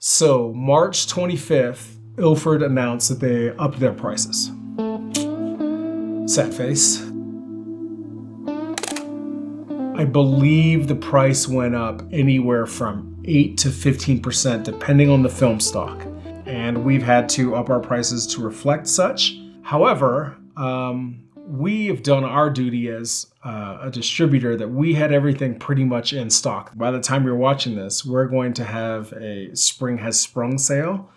So March 25th, Ilford announced that they upped their prices. Sad face. I believe the price went up anywhere from 8 to 15% depending on the film stock. And we've had to up our prices to reflect such. However, we have done our duty as a distributor that we had everything pretty much in stock. By the time you're watching this, we're going to have a Spring Has Sprung sale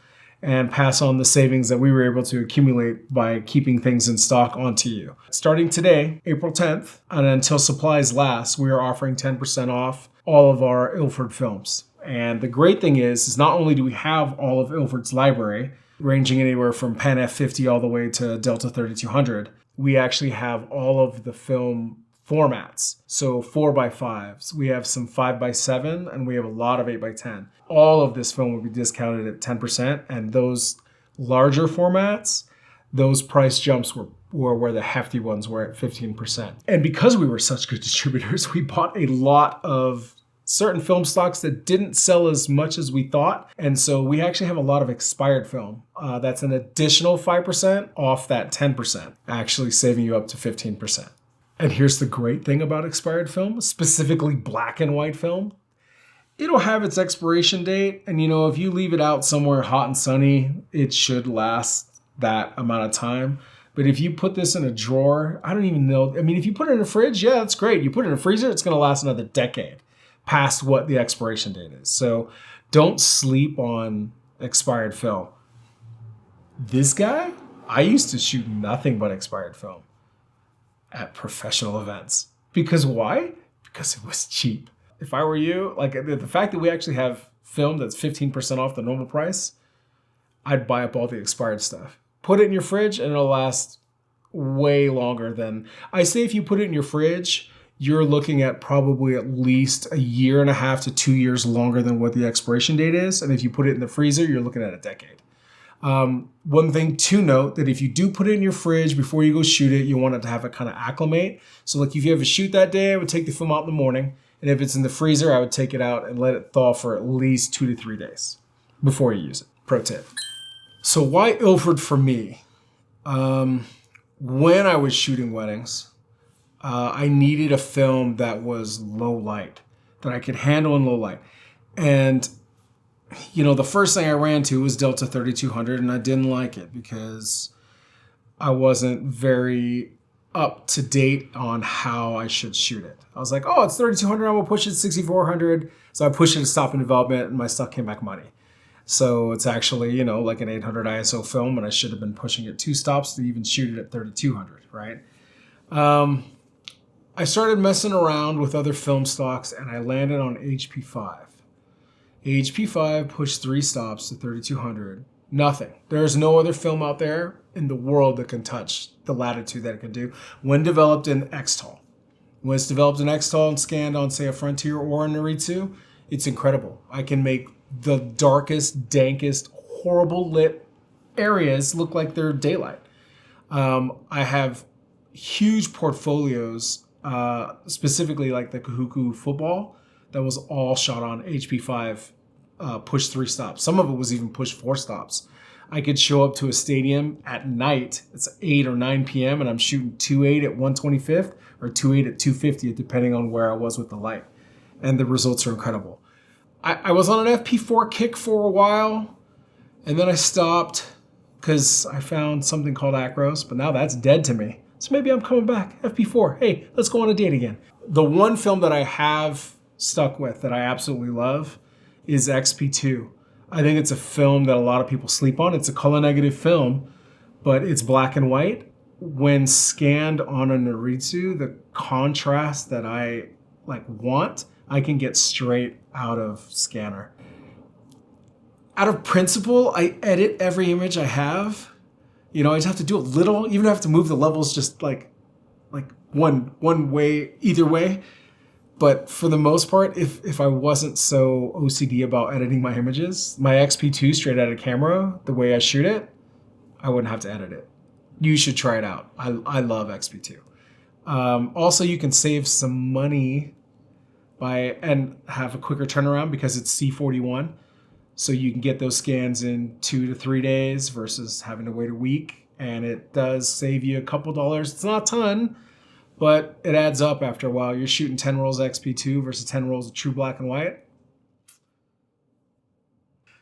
and pass on the savings that we were able to accumulate by keeping things in stock onto you. Starting today, April 10th, and until supplies last, we are offering 10% off all of our Ilford films. And the great thing is not only do we have all of Ilford's library, ranging anywhere from Pan F50 all the way to Delta 3200, we actually have all of the film formats. So 4x5s, we have some 5x7, and we have a lot of 8x10. All of this film will be discounted at 10%, and those larger formats, those price jumps were where the hefty ones were at 15%. And because we were such good distributors, we bought a lot of certain film stocks that didn't sell as much as we thought. And so we actually have a lot of expired film. That's an additional 5% off that 10%, actually saving you up to 15%. And here's the great thing about expired film, specifically black and white film. It'll have its expiration date. And if you leave it out somewhere hot and sunny, it should last that amount of time. But if you put this in a drawer, I don't even know. I mean, if you put it in a fridge, yeah, that's great. You put it in a freezer, it's going to last another decade past what the expiration date is. So don't sleep on expired film. This guy, I used to shoot nothing but expired film at professional events. Because why? Because it was cheap. If I were you, like the fact that we actually have film that's 15% off the normal price, I'd buy up all the expired stuff. Put it in your fridge and it'll last way longer than, I say if you put it in your fridge, you're looking at probably at least a year and a half to 2 years longer than what the expiration date is. And if you put it in the freezer, you're looking at a decade. One thing to note, that if you do put it in your fridge before you go shoot it, you want it to have it kind of acclimate. So like if you have a shoot that day, I would take the film out in the morning. And if it's in the freezer, I would take it out and let it thaw for at least 2 to 3 days before you use it. Pro tip. So why Ilford for me? When I was shooting weddings, I needed a film that was low light, that I could handle in low light. And, the first thing I ran to was Delta 3200, and I didn't like it because I wasn't very up to date on how I should shoot it. I was like, oh, it's 3200, I will push it to 6400. So I pushed it to stop in development, and my stuff came back muddy. So it's actually, like an 800 ISO film, and I should have been pushing it 2 stops to even shoot it at 3200, right? I started messing around with other film stocks, and I landed on HP5. HP5 pushed 3 stops to 3200. Nothing. There's no other film out there in the world that can touch the latitude that it can do when developed in XTOL. When it's developed in XTOL and scanned on, say, a Frontier or a Noritsu, it's incredible. I can make the darkest, dankest, horrible lit areas look like they're daylight. I have huge portfolios, specifically like the Kahuku football, that was all shot on HP5, push 3 stops. Some of it was even push 4 stops. I could show up to a stadium at night, it's 8 or 9 p.m., and I'm shooting 2.8 at 125th or 2.8 at 250th, depending on where I was with the light. And the results are incredible. I was on an FP4 kick for a while, and then I stopped because I found something called Acros, but now that's dead to me. So maybe I'm coming back. FP4, hey, let's go on a date again. The one film that I have stuck with that I absolutely love is XP2. I think it's a film that a lot of people sleep on. It's a color negative film, but it's black and white. When scanned on a Noritsu, the contrast that I want, I can get straight out of scanner. Out of principle, I edit every image I have. I just have to do a little, even if I have to move the levels just like one way, either way. But for the most part, if I wasn't so OCD about editing my images, my XP2 straight out of camera, the way I shoot it, I wouldn't have to edit it. You should try it out. I love XP2. Also, you can save some money and have a quicker turnaround because it's C41. So you can get those scans in 2 to 3 days versus having to wait a week. And it does save you a couple dollars. It's not a ton, but it adds up after a while. You're shooting 10 rolls of XP2 versus 10 rolls of true black and white.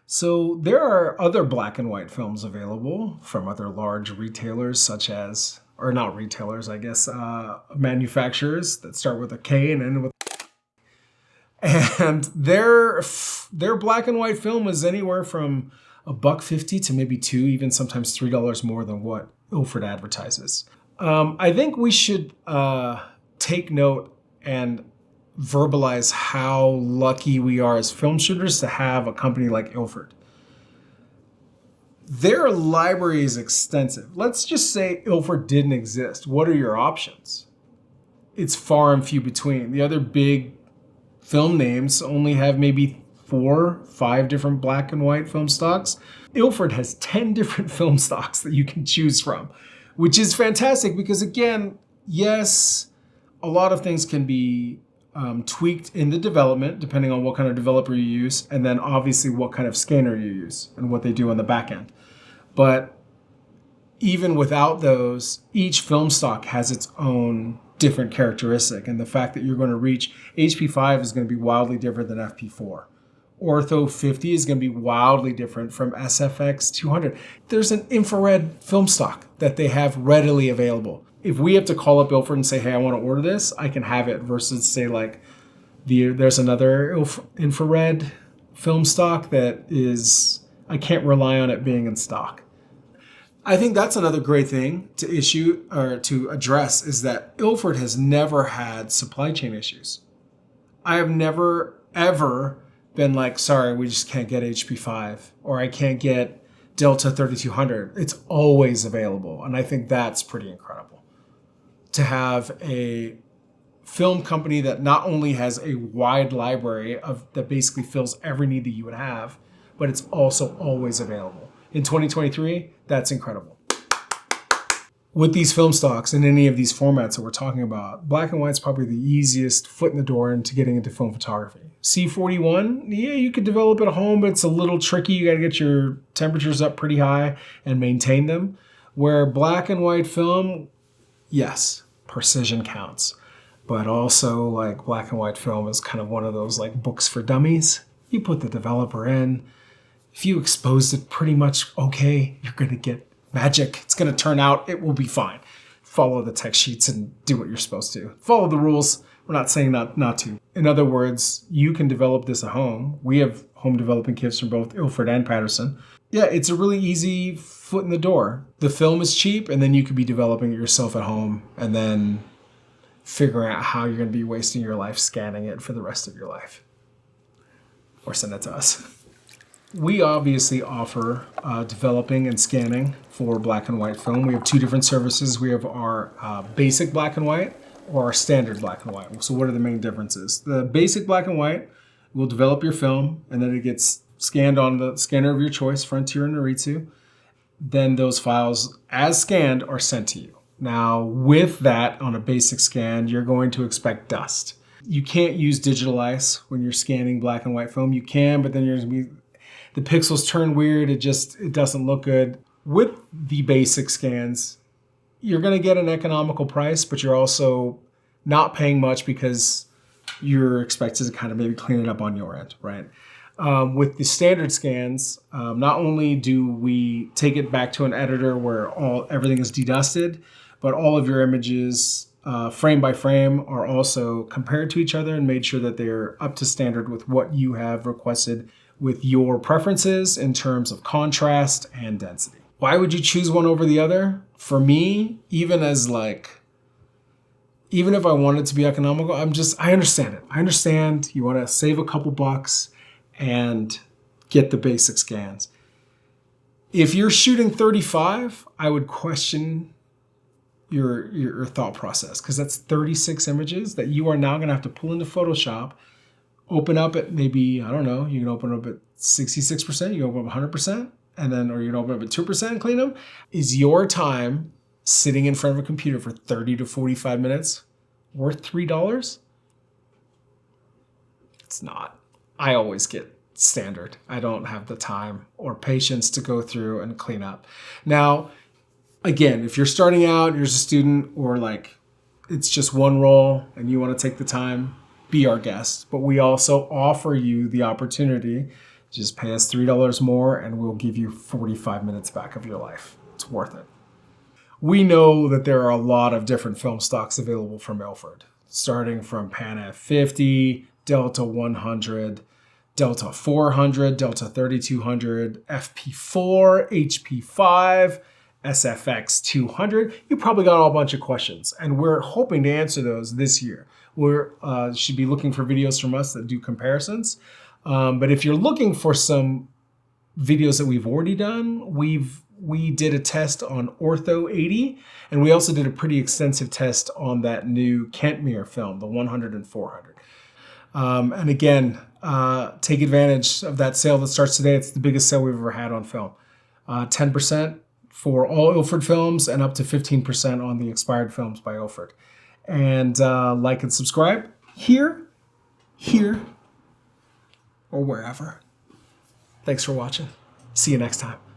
So there are other black and white films available from other large retailers such as, or not retailers, I guess, manufacturers that start with a K and end with. And their black and white film is anywhere from $1.50 to maybe $2, even sometimes $3 more than what Ilford advertises. I think we should take note and verbalize how lucky we are as film shooters to have a company like Ilford. Their library is extensive. Let's just say Ilford didn't exist. What are your options? It's far and few between. The other big film names only have maybe 4, 5 different black and white film stocks. Ilford has 10 different film stocks that you can choose from, which is fantastic because, again, yes, a lot of things can be tweaked in the development depending on what kind of developer you use, and then obviously what kind of scanner you use and what they do on the back end. But even without those, each film stock has its own different characteristic, and the fact that you're going to reach HP5 is going to be wildly different than FP4. Ortho 50 is going to be wildly different from SFX 200. There's an infrared film stock that they have readily available. If we have to call up Ilford and say, hey, I want to order this, I can have it, versus say like there's another infrared film stock that is, I can't rely on it being in stock. I think that's another great thing to issue or to address is that Ilford has never had supply chain issues. I have never, ever been like, sorry, we just can't get HP5 or I can't get Delta 3200. It's always available. And I think that's pretty incredible to have a film company that not only has a wide library that basically fills every need that you would have, but it's also always available. In 2023, that's incredible. With these film stocks in any of these formats that we're talking about, black and white is probably the easiest foot in the door into getting into film photography. C41, yeah, you could develop at home, but it's a little tricky. You got to get your temperatures up pretty high and maintain them. Where black and white film, yes, precision counts. But also like black and white film is kind of one of those like books for dummies. You put the developer in. If you exposed it pretty much okay, you're going to get magic. It's going to turn out, it will be fine. Follow the tech sheets and do what you're supposed to. Follow the rules. We're not saying not to. In other words, you can develop this at home. We have home developing kits from both Ilford and Patterson. Yeah, it's a really easy foot in the door. The film is cheap, and then you could be developing it yourself at home and then figuring out how you're going to be wasting your life scanning it for the rest of your life. Or send it to us. We obviously offer developing and scanning for black and white film. We have 2 different services. We have our basic black and white or our standard black and white. So what are the main differences? The basic black and white will develop your film, and then it gets scanned on the scanner of your choice, Frontier and Noritsu. Then those files, as scanned, are sent to you. Now, with that, on a basic scan, you're going to expect dust. You can't use digital ice when you're scanning black and white film. You can, but then you're going to be the pixels turn weird. It doesn't look good. With the basic scans, you're going to get an economical price, but you're also not paying much because you're expected to kind of maybe clean it up on your end, right? With the standard scans, not only do we take it back to an editor where everything is dedusted, but all of your images, frame by frame, are also compared to each other and made sure that they're up to standard with what you have requested with your preferences in terms of contrast and density. Why would you choose one over the other? For me, even if I wanted to be economical, I understand it. I understand you want to save a couple bucks and get the basic scans. If you're shooting 35, I would question your thought process, because that's 36 images that you are now going to have to pull into Photoshop, open up at maybe, I don't know, you can open up at 66%, you can open up 100%, or you can open up at 2% and clean them. Is your time sitting in front of a computer for 30 to 45 minutes worth $3? It's not. I always get standard. I don't have the time or patience to go through and clean up. Now, again, if you're starting out, you're just a student, or like it's just one roll and you want to take the time, be our guest. But we also offer you the opportunity. Just pay us $3 more and we'll give you 45 minutes back of your life. It's worth it. We know that there are a lot of different film stocks available from Ilford, starting from Pan F50, Delta 100, Delta 400, Delta 3200, FP4, HP5, SFX 200. You probably got a bunch of questions, and we're hoping to answer those this year. We're should be looking for videos from us that do comparisons. But if you're looking for some videos that we've already done, we did a test on Ortho 80, and we also did a pretty extensive test on that new Kentmere film, the 100 and 400. And again, take advantage of that sale that starts today. It's the biggest sale we've ever had on film. 10% for all Ilford films and up to 15% on the expired films by Ilford. And like and subscribe here, or wherever. Thanks for watching. See you next time.